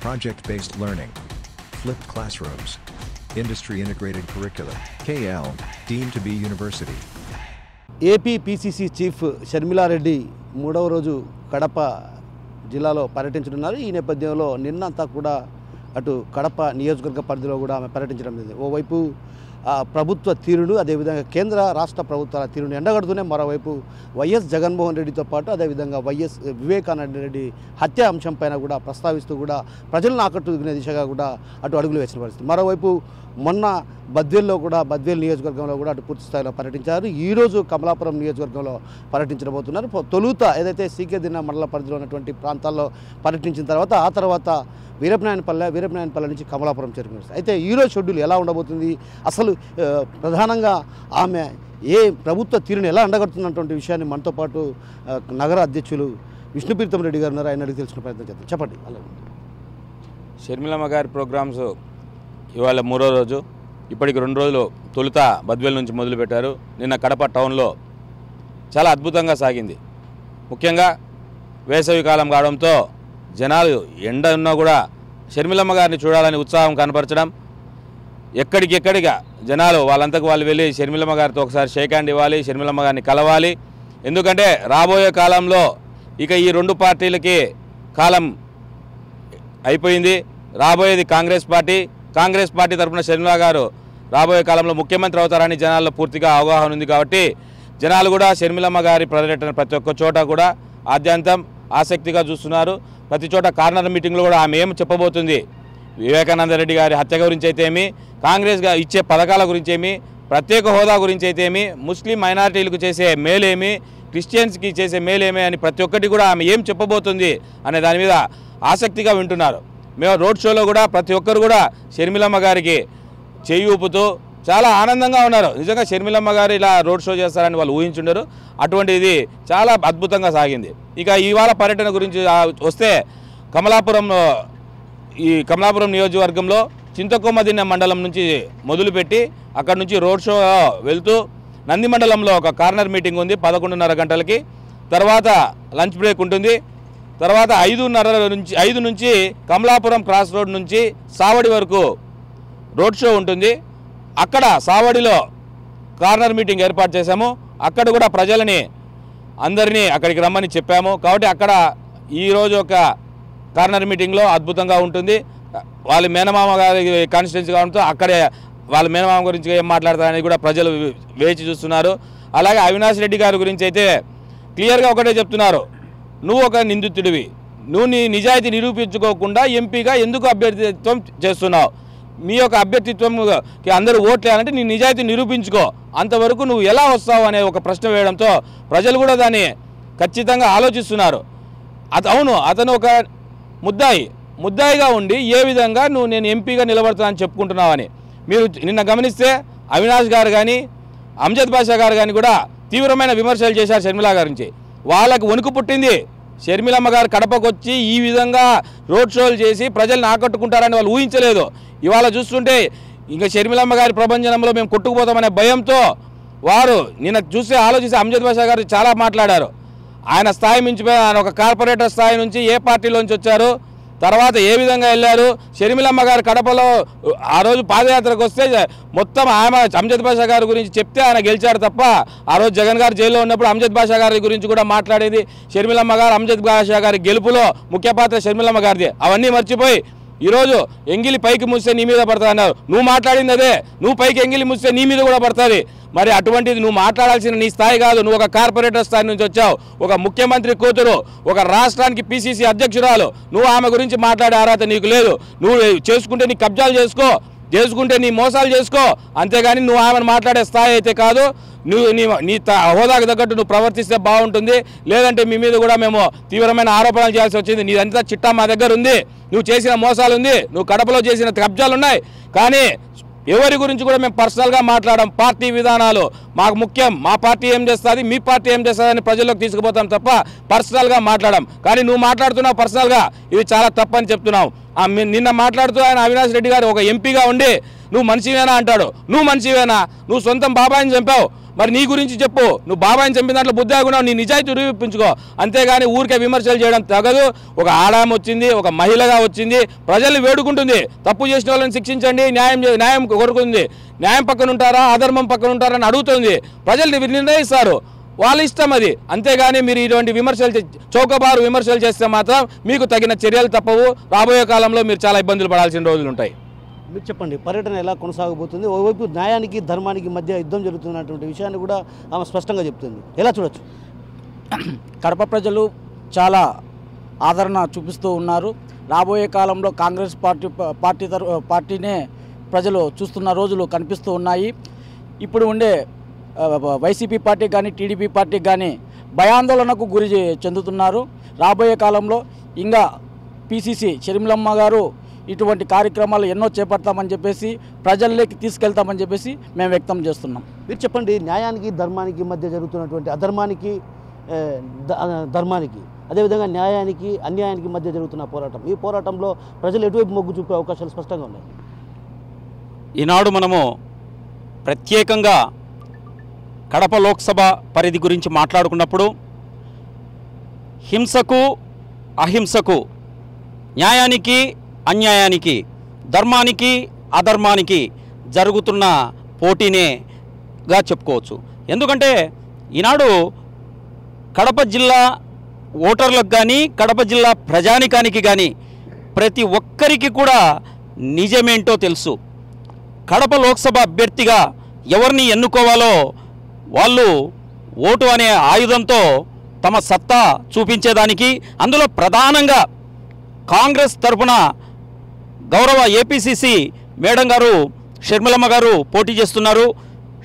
project-based learning, flipped classrooms, industry-integrated curricula, KL, deemed to be university. AP PCC chief Sharmila Reddy మూడవ రోజు కడప జిల్లాలో పర్యటించనున్నారు. ఈ నేపథ్యంలో నిన్నంతా కూడా అటు కడప నియోజకవర్గ పరిధిలో కూడా ఆమె పర్యటించడం జరిగింది. ఓవైపు ప్రభుత్వ తీరును, అదేవిధంగా కేంద్ర రాష్ట్ర ప్రభుత్వాల తీరును ఎండగడుతూనే మరోవైపు వైఎస్ జగన్మోహన్ రెడ్డితో పాటు అదేవిధంగా వైఎస్ వివేకానంద రెడ్డి హత్య అంశంపైన కూడా ప్రస్తావిస్తూ కూడా ప్రజలను ఆకట్టుకునే దిశగా కూడా అటు అడుగులు వేసిన పరిస్థితి. మరోవైపు మొన్న బద్వేల్ నియోజకవర్గంలో కూడా అటు పూర్తి స్థాయిలో పర్యటించారు. ఈరోజు కమలాపురం నియోజకవర్గంలో పర్యటించబోతున్నారు. తొలుత ఏదైతే సీకే దిన్న మండల పరిధిలో ఉన్నటువంటి ప్రాంతాల్లో పర్యటించిన తర్వాత ఆ తర్వాత వీరపనాయనపల్లె నుంచి కమలాపురం చేరుకున్నారు. అయితే ఈరోజు షెడ్యూల్ ఎలా ఉండబోతుంది, అసలు ప్రధానంగా ఆమె ఏ ప్రభుత్వ తీరుని ఎలా ఎండగడుతున్నటువంటి విషయాన్ని మనతో పాటు నగర అధ్యక్షులు విష్ణుప్రీతం రెడ్డి గారు ఉన్నారు. ఆయన అడిగి తెలుసుకునే ప్రయత్నం చేద్దాం. చెప్పండి. షర్మిలమ్మ గారి ప్రోగ్రామ్స్ ఇవాళ మూడో రోజు. ఇప్పటికి 2 రోజులు తొలుత బద్వేల్ నుంచి మొదలుపెట్టారు. నిన్న కడప టౌన్లో చాలా అద్భుతంగా సాగింది. ముఖ్యంగా వేసవి కాలం కావడంతో జనాలు ఎండ ఉన్నా కూడా షర్మిలమ్మ గారిని చూడాలని ఉత్సాహం కనపరచడం, ఎక్కడికెక్కడిగా జనాలు వాళ్ళంతకు వాళ్ళు వెళ్ళి షర్మిలమ్మ గారితో ఒకసారి షేక్ హ్యాండ్ ఇవ్వాలి, షర్మిలమ్మ గారిని కలవాలి. ఎందుకంటే రాబోయే కాలంలో ఇక ఈ 2 పార్టీలకి కాలం అయిపోయింది. రాబోయేది కాంగ్రెస్ పార్టీ తరఫున షర్మిల గారు రాబోయే కాలంలో ముఖ్యమంత్రి అవుతారని జనాల్లో పూర్తిగా అవగాహన ఉంది. కాబట్టి జనాలు కూడా షర్మిలమ్మ గారి పర్యటన ప్రతి ఒక్క చోట కూడా ఆద్యంతం ఆసక్తిగా చూస్తున్నారు. ప్రతి చోట కార్నర్ మీటింగ్లో కూడా ఆమె ఏం చెప్పబోతుంది, వివేకానంద రెడ్డి గారి హత్య గురించి అయితేమి, కాంగ్రెస్గా ఇచ్చే పథకాల గురించి ఏమి, ప్రత్యేక హోదా గురించి అయితేమి, ముస్లిం మైనారిటీలకు చేసే మేలేమి, క్రిస్టియన్స్కి చేసే మేలేమి అని ప్రతి ఒక్కటి కూడా ఆమె ఏం చెప్పబోతుంది అనే దాని మీద ఆసక్తిగా వింటున్నారు. మేము రోడ్ షోలో కూడా ప్రతి ఒక్కరు కూడా షర్మిలమ్మ గారికి చేయి ఊపుతూ చాలా ఆనందంగా ఉన్నారు. నిజంగా షర్మిలమ్మ గారు ఇలా రోడ్ షో చేస్తారని వాళ్ళు ఊహించుండరు. అటువంటిది చాలా అద్భుతంగా సాగింది. ఇక ఇవాళ పర్యటన గురించి వస్తే కమలాపురం నియోజకవర్గంలో చింతకొమ్మదిన్న మండలం నుంచి మొదలుపెట్టి అక్కడ నుంచి రోడ్ షో వెళ్తూ నంది మండలంలో ఒక కార్నర్ మీటింగ్ ఉంది 11:30 గంటలకి. తర్వాత లంచ్ బ్రేక్ ఉంటుంది. తర్వాత 5 నుంచి కమలాపురం క్రాస్ రోడ్ నుంచి సావడి వరకు రోడ్ షో ఉంటుంది. అక్కడ సావడిలో కార్నర్ మీటింగ్ ఏర్పాటు చేశాము. అక్కడ కూడా ప్రజలని అందరినీ అక్కడికి రమ్మని చెప్పాము. కాబట్టి అక్కడ ఈరోజు ఒక కార్నర్ మీటింగ్లో అద్భుతంగా ఉంటుంది. వాళ్ళ మేనమామ గారి కాన్స్టిట్యున్సీ కావడంతో అక్కడే వాళ్ళ మేనమామ గురించి ఏం మాట్లాడతారని కూడా ప్రజలు వేచి చూస్తున్నారు. అలాగే అవినాష్ రెడ్డి గారి గురించి అయితే క్లియర్గా ఒకటే చెప్తున్నారు, నువ్వు ఒక నిందితుడివి, నువ్వు నీ నిజాయితీ నిరూపించుకోకుండా ఎంపీగా ఎందుకు అభ్యర్థిత్వం చేస్తున్నావు, మీ యొక్క అభ్యర్థిత్వంకి అందరూ ఓట్లేయాలంటే నీ నిజాయితీ నిరూపించుకో, అంతవరకు నువ్వు ఎలా వస్తావు అనే ఒక ప్రశ్న వేయడంతో ప్రజలు కూడా దాన్ని ఖచ్చితంగా ఆలోచిస్తున్నారు. అవును, అతను ఒక ముద్దాయిగా ఉండి ఏ విధంగా నేను ఎంపీగా నిలబడతానని చెప్పుకుంటున్నావని మీరు నిన్న గమనిస్తే అవినాష్ గారు కానీ అమ్జద్ బాషా గారు కానీ కూడా తీవ్రమైన విమర్శలు చేశారు షర్మిల గారి నుంచి. వాళ్ళకి వణుకు పుట్టింది. షర్మిలమ్మ గారు కడపకు వచ్చి ఈ విధంగా రోడ్ షోలు చేసి ప్రజల్ని ఆకట్టుకుంటారని వాళ్ళు ఊహించలేదు. ఇవాళ చూస్తుంటే ఇంకా షర్మిలమ్మ గారి ప్రభంజనంలో మేము కొట్టుకుపోతామనే భయంతో వారు నిన్న ఆలోచిస్తే అమ్జద్ బాషా గారు చాలా మాట్లాడారు. ఆయన స్థాయి మించిపోయి ఆయన ఒక కార్పొరేటర్ స్థాయి నుంచి ఏ పార్టీలోంచి వచ్చారు, తర్వాత ఏ విధంగా వెళ్ళారు. షర్మిలమ్మ గారు కడపలో ఆ రోజు పాదయాత్రకు వస్తే మొత్తం ఆమె అమ్జద్ బాషా గారి గురించి చెప్తే ఆయన గెలిచారు తప్ప ఆ రోజు జగన్ గారు జైల్లో ఉన్నప్పుడు అమ్జద్ బాషా గారి గురించి కూడా మాట్లాడేది షర్మిలమ్మ గారు. అమ్జద్ బాషా గారి గెలుపులో ముఖ్య పాత్ర షర్మిలమ్మ గారిది. అవన్నీ మర్చిపోయి ఈరోజు ఎంగిలి పైకి మూస్తే నీ మీద పడతా అన్నారు. నువ్వు మాట్లాడింది అదే, నువ్వు పైకి ఎంగిలి మూస్తే నీ మీద కూడా పడుతుంది. మరి అటువంటిది నువ్వు మాట్లాడాల్సిన నీ స్థాయి కాదు. నువ్వు ఒక కార్పొరేటర్ స్థాయి నుంచి వచ్చావు, ఒక ముఖ్యమంత్రి కూతురు, ఒక రాష్ట్రానికి పీసీసీ అధ్యక్షురాలు. నువ్వు ఆమె గురించి మాట్లాడే అర్హత నీకు లేదు. నువ్వు చేసుకుంటే నీ కబ్జాలు చేసుకుంటే నీ మోసాలు చేసుకో, అంతేగాని నువ్వు ఆమెను మాట్లాడే స్థాయి అయితే కాదు. నువ్వు నీ హోదాకు తగ్గట్టు నువ్వు ప్రవర్తిస్తే బాగుంటుంది. లేదంటే మీ మీద కూడా మేము తీవ్రమైన ఆరోపణలు చేయాల్సి వచ్చింది. నీదంతా చిట్టా మా దగ్గర ఉంది. నువ్వు చేసిన మోసాలు ఉంది, నువ్వు కడపలో చేసిన కబ్జాలు ఉన్నాయి. కానీ ఎవరి గురించి కూడా మేము పర్సనల్గా మాట్లాడడం. పార్టీ విధానాలు మాకు ముఖ్యం. మా పార్టీ ఏం చేస్తుంది, మీ పార్టీ ఏం చేస్తుంది అని ప్రజల్లోకి తీసుకుపోతాం తప్ప పర్సనల్గా మాట్లాడడం. కానీ నువ్వు మాట్లాడుతున్నావు పర్సనల్గా, ఇది చాలా తప్పని చెప్తున్నావు. నిన్న మాట్లాడుతూ ఆయన అవినాష్ రెడ్డి గారు ఒక ఎంపీగా ఉండి నువ్వు మనిషివేనా అంటాడు. నువ్వు మనిషివేనా? నువ్వు సొంతం బాబాయిని చంపావు. మరి నీ గురించి చెప్పు. నువ్వు బాబాయిని చంపిన దాంట్లో బుద్ధి ఆగున్నావు, నీ నిజాయితీ నిరూపించుకో. అంతేగాని ఊరికే విమర్శలు చేయడం తగదు. ఒక ఆడామ వచ్చింది, ఒక మహిళగా వచ్చింది, ప్రజల్ని వేడుకుంటుంది, తప్పు చేసిన వాళ్ళని శిక్షించండి, న్యాయం కోరుకుంది. న్యాయం పక్కన ఉంటారా, అధర్మం పక్కన ఉంటారా అని అడుగుతుంది. ప్రజలు నిర్ణయిస్తారు, వాళ్ళ ఇష్టం అది. అంతేగాని మీరు ఇటువంటి విమర్శలు చౌకబారు విమర్శలు చేస్తే మాత్రం మీకు తగిన చర్యలు తప్పవు. రాబోయే కాలంలో మీరు చాలా ఇబ్బందులు పడాల్సిన రోజులు ఉంటాయి. మీరు చెప్పండి, పర్యటన ఎలా కొనసాగబోతుంది? ఓవైపు న్యాయానికి ధర్మానికి మధ్య యుద్ధం జరుగుతున్నటువంటి విషయాన్ని కూడా ఆమె స్పష్టంగా చెప్తుంది. ఎలా చూడొచ్చు? కడప ప్రజలు చాలా ఆదరణ చూపిస్తూ ఉన్నారు. రాబోయే కాలంలో కాంగ్రెస్ పార్టీనే ప్రజలు చూస్తున్న రోజులు కనిపిస్తూ ఉన్నాయి. ఇప్పుడు ఉండే వైసీపీ పార్టీ కానీ టీడీపీ పార్టీకి కానీ భయాందోళనకు గురి చెందుతున్నారు. రాబోయే కాలంలో ఇంకా పిసిసి షర్మిలమ్మ గారు ఇటువంటి కార్యక్రమాలు ఎన్నో చేపడతామని చెప్పేసి ప్రజల్లోకి తీసుకెళ్తామని చెప్పేసి మేము వ్యక్తం చేస్తున్నాం. మీరు చెప్పండి, న్యాయానికి ధర్మానికి మధ్య జరుగుతున్నటువంటి అధర్మానికి ధర్మానికి, అదేవిధంగా న్యాయానికి అన్యాయానికి మధ్య జరుగుతున్న పోరాటం, ఈ పోరాటంలో ప్రజలు ఎటువైపు మొగ్గు చూపే అవకాశాలు స్పష్టంగా ఉన్నాయి. ఈనాడు మనము ప్రత్యేకంగా కడప లోక్సభ పరిధి గురించి మాట్లాడుకున్నప్పుడు హింసకు అహింసకు, న్యాయానికి అన్యాయానికి, ధర్మానికి అధర్మానికి జరుగుతున్న పోటీనేగా చెప్పుకోవచ్చు. ఎందుకంటే ఈనాడు కడప జిల్లా ఓటర్లకు కానీ కడప జిల్లా ప్రజానికానికి కానీ ప్రతి ఒక్కరికి కూడా నిజమేంటో తెలుసు. కడప లోక్సభ అభ్యర్థిగా ఎవరిని ఎన్నుకోవాలో వాళ్ళు ఓటు అనే ఆయుధంతో తమ సత్తా చూపించేదానికి, అందులో ప్రధానంగా కాంగ్రెస్ తరఫున గౌరవ ఏపీసీసీ మేడం గారు షర్మిలమ్మ గారు పోటీ చేస్తున్నారు.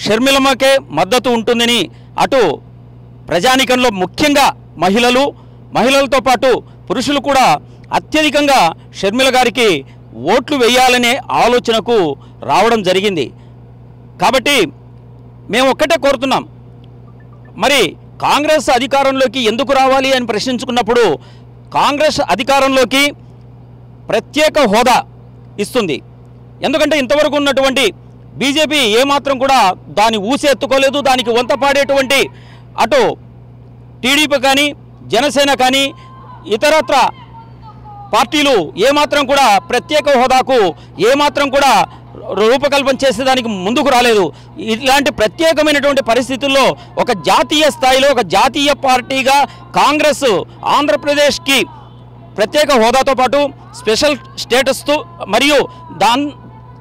షర్మిలమ్మకే మద్దతు ఉంటుందని అటు ప్రజానికంలో ముఖ్యంగా మహిళలతో పాటు పురుషులు కూడా అత్యధికంగా షర్మిల గారికి ఓట్లు వేయాలనే ఆలోచనకు రావడం జరిగింది. కాబట్టి మేము ఒక్కటే కోరుతున్నాం, మరి కాంగ్రెస్ అధికారంలోకి ఎందుకు రావాలి అని ప్రశ్నించుకున్నప్పుడు కాంగ్రెస్ అధికారంలోకి ప్రత్యేక హోదా ఇస్తుంది. ఎందుకంటే ఇంతవరకు ఉన్నటువంటి బీజేపీ ఏమాత్రం కూడా దాన్ని ఊసి ఎత్తుకోలేదు. దానికి వంత పాడేటువంటి అటు టీడీపీ కానీ జనసేన కానీ ఇతరత్ర పార్టీలు ఏమాత్రం కూడా ప్రత్యేక హోదాకు ఏమాత్రం కూడా రూపకల్పన చేసేదానికి ముందుకు రాలేదు. ఇలాంటి ప్రత్యేకమైనటువంటి పరిస్థితుల్లో ఒక జాతీయ స్థాయిలో ఒక జాతీయ పార్టీగా కాంగ్రెస్ ఆంధ్రప్రదేశ్కి ప్రత్యేక హోదాతో పాటు స్పెషల్ స్టేటస్తో మరియు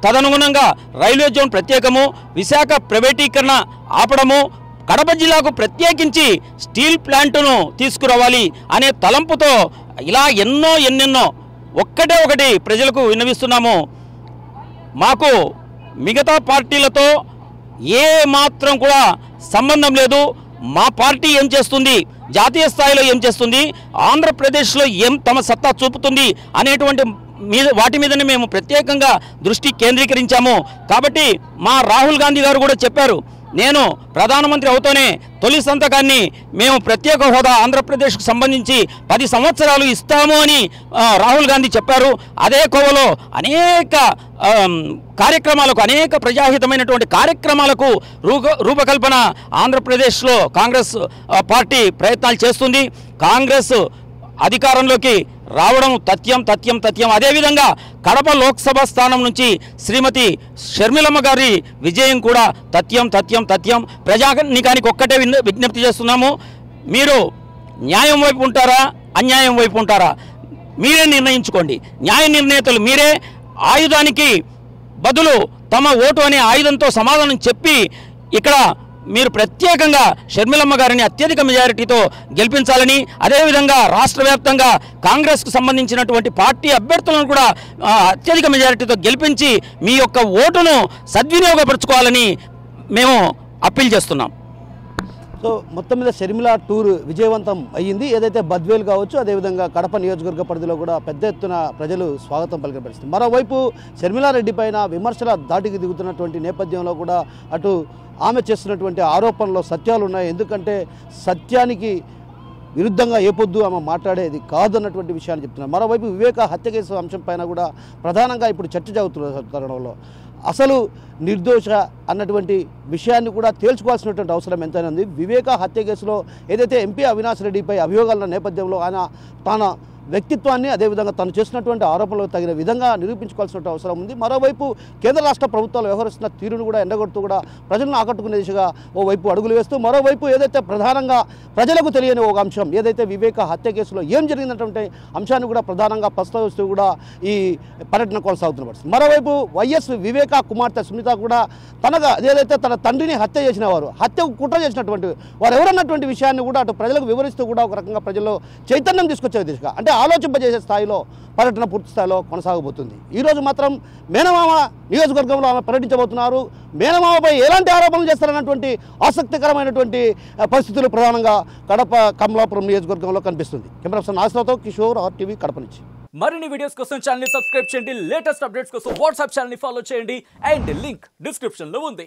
తదనుగుణంగా రైల్వే జోన్ ప్రత్యేకము, విశాఖ ప్రైవేటీకరణ ఆపడము, కడప జిల్లాకు ప్రత్యేకించి స్టీల్ ప్లాంటును తీసుకురావాలి అనే తలంపుతో ఇలా ఎన్నెన్నో ఒకటి ప్రజలకు విన్నవిస్తున్నాము. మాకు మిగతా పార్టీలతో ఏ మాత్రం కూడా సంబంధం లేదు. మా పార్టీ ఏం చేస్తుంది, జాతీయ స్థాయిలో ఏం చేస్తుంది, ఆంధ్రప్రదేశ్లో ఏం తమ సత్తా చూపుతుంది అనేటువంటి వాటి మీదనే మేము ప్రత్యేకంగా దృష్టి కేంద్రీకరించాము. కాబట్టి మా రాహుల్ గాంధీ గారు కూడా చెప్పారు, నేను ప్రధానమంత్రి అవుతూనే తొలి సంతకాన్ని మేము ప్రత్యేక హోదా ఆంధ్రప్రదేశ్కు సంబంధించి 10 సంవత్సరాలు ఇస్తాము అని రాహుల్ గాంధీ చెప్పారు. అదే కోవలో అనేక కార్యక్రమాలకు, అనేక ప్రజాహితమైనటువంటి కార్యక్రమాలకు రూపకల్పన ఆంధ్రప్రదేశ్లో కాంగ్రెస్ పార్టీ ప్రయత్నాలు చేస్తుంది. కాంగ్రెస్ అధికారంలోకి రావడం తథ్యం. అదేవిధంగా కడప లోక్సభ స్థానం నుంచి శ్రీమతి షర్మిలమ్మ గారి విజయం కూడా తథ్యం. ప్రజానికానికి ఒక్కటే విజ్ఞప్తి చేస్తున్నాము, మీరు న్యాయం వైపు ఉంటారా అన్యాయం వైపు ఉంటారా మీరే నిర్ణయించుకోండి. న్యాయ నిర్ణేతలు మీరే. ఆయుధానికి బదులు తమ ఓటు అనే ఆయుధంతో సమాధానం చెప్పి ఇక్కడ మీరు ప్రత్యేకంగా షర్మిలమ్మ గారిని అత్యధిక మెజారిటీతో గెలిపించాలని, అదేవిధంగా రాష్ట్ర వ్యాప్తంగా కాంగ్రెస్కు సంబంధించినటువంటి పార్టీ అభ్యర్థులను కూడా అత్యధిక మెజారిటీతో గెలిపించి మీ యొక్క ఓటును సద్వినియోగపరచుకోవాలని మేము అప్పీల్ చేస్తున్నాం. సో మొత్తం మీద షర్మిల టూర్ విజయవంతం అయ్యింది. ఏదైతే బద్వేల్ కావచ్చు, అదేవిధంగా కడప నియోజకవర్గ పరిధిలో కూడా పెద్ద ఎత్తున ప్రజలు స్వాగతం పలికిన పరిస్థితి. మరోవైపు షర్మిలారెడ్డి పైన విమర్శల దాటికి దిగుతున్నటువంటి నేపథ్యంలో కూడా అటు ఆమె చేస్తున్నటువంటి ఆరోపణలో సత్యాలు ఉన్నాయి. ఎందుకంటే సత్యానికి విరుద్ధంగా ఏ పొద్దు ఆమె మాట్లాడేది కాదన్నటువంటి విషయాన్ని చెప్తున్నారు. మరోవైపు వివేక హత్య కేసు అంశం పైన కూడా ప్రధానంగా ఇప్పుడు చర్చ జరుగుతున్న తరుణంలో అసలు నిర్దోష అన్నటువంటి విషయాన్ని కూడా తేల్చుకోవాల్సినటువంటి అవసరం ఎంతైనా ఉంది. వివేక హత్య కేసులో ఏదైతే ఎంపీ అవినాష్ రెడ్డిపై అభియోగాల నేపథ్యంలో ఆయన తన వ్యక్తిత్వాన్ని అదేవిధంగా తను చేసినటువంటి ఆరోపణలకు తగిన విధంగా నిరూపించుకోవాల్సిన అవసరం ఉంది. మరోవైపు కేంద్ర రాష్ట్ర ప్రభుత్వాలు వ్యవహరిస్తున్న తీరును కూడా ఎండగొడుతూ కూడా ప్రజలను ఆకట్టుకునే దిశగా ఓవైపు అడుగులు వేస్తూ మరోవైపు ఏదైతే ప్రధానంగా ప్రజలకు తెలియని ఒక అంశం ఏదైతే వివేక హత్య కేసులో ఏం జరిగిందన్నటువంటి అంశాన్ని కూడా ప్రధానంగా ప్రస్తావిస్తూ కూడా ఈ పర్యటన కొనసాగుతున్న పరిస్థితి. మరోవైపు వైఎస్ వివేక కుమార్తె సునీత కూడా తనగా ఏదైతే తన తండ్రిని హత్య చేసిన వారు హత్యకు కుట్ర చేసినటువంటి వారు ఎవరన్నటువంటి విషయాన్ని కూడా అటు ప్రజలకు వివరిస్తూ కూడా ఒక రకంగా ప్రజల్లో చైతన్యం తీసుకొచ్చే దిశగా అంటే ఆలోచింపజేసే స్థాయిలో పర్యటన పూర్తి స్థాయిలో కొనసాగబోతుంది. ఈరోజు మాత్రం మేనమామ నియోజకవర్గంలో ఆమె పర్యటించబోతున్నారు. మేనమామపై ఎలాంటి ఆరోపణలు చేస్తారన్నటువంటి ఆసక్తికరమైనటువంటి పరిస్థితులు ప్రధానంగా కడప కమలాపురం నియోజకవర్గంలో కనిపిస్తుంది. కెమెరా పర్సన్ ఆశ్రతో కిషోర్ RTV కడప నుంచి. మరిన్ని వీడియోస్ కోసం ఛానల్ ని సబ్స్క్రైబ్ చేయండి. లేటెస్ట్ అప్డేట్స్ కోసం వాట్సాప్ ఛానల్ ని ఫాలో చేయండి అండ్ లింక్ డిస్క్రిప్షన్ లో ఉంది.